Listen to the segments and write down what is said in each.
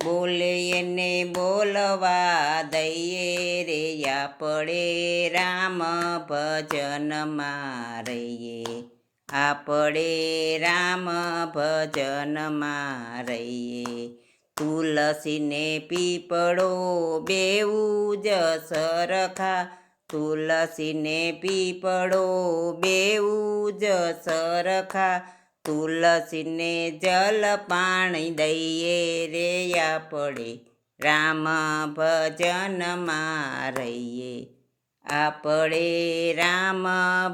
બોલે એને બોલવા દઈએ રે આપણે રામ ભજનમાં રહીએ, આપણે રામ ભજનમાં રહીએ. તુલસીને પીપળો બેઉ જ સરખા, તુલસીને પીપળો બેઉ જ સરખા. તુલસીને જલ પાણી દઈએ રે આપણે રામ ભજનમાં રહીએ, આપણે રામ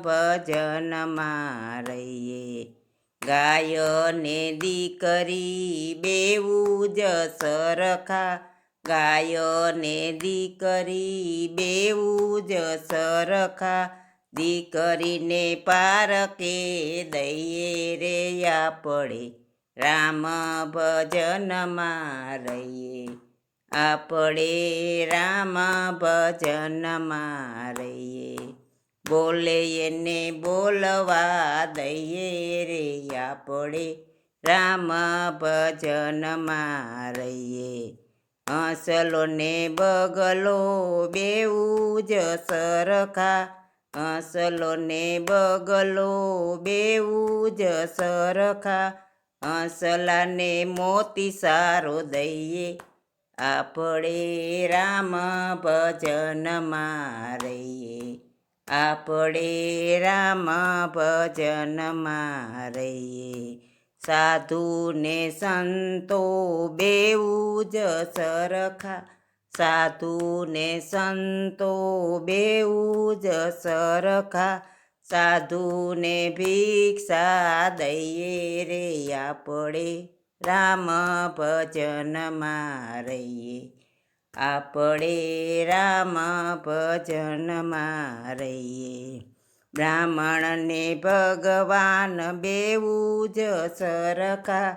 ભજનમાં રહીએ. ગાય ને દીકરી બેઉ જ સરખા, ગાય ને દીકરી બેઉ જ સરખા. દીકરીને પારકે દઈએ રે આપણે રામ ભજનમાં રહીએ, આપણે રામ ભજનમાં રહીએ. બોલે એને બોલવા દઈએ રે આપણે રામ ભજનમાં રહીએ. હંસલો ને બગલો બેઉ જ સરખા, હંસલો ને બગલો બેઉ જ સરખા. હંસલાને મોતી સારો દઈએ, આપણે રામ ભજનમાં રહીએ, આપણે રામ ભજનમાં રહીએ. સાધુ ને સંતો બેઉ જ સરખા, સાધુ ને સંતો બેઉ જ સરખા. સાધુને ભિક્ષા દઈએ રે આપણે રામ ભજનમાં રહીએ, આપણે રામ ભજનમાં રહીએ. બ્રાહ્મણ ને ભગવાન બેઉ જ સરખા,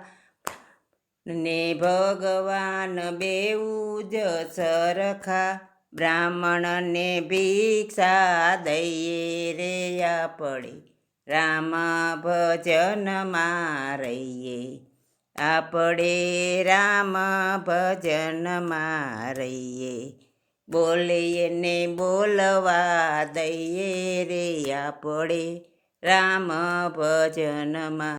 ને ભગવાન બેઉ જ સરખા. બ્રાહ્મણને ભિક્ષા દઈએ રે આપણે રામ ભજનમાં રહીએ, આપણે રામ ભજનમાં રહીએ. બોલે એને બોલવા દઈએ રે આપણે રામ ભજનમાં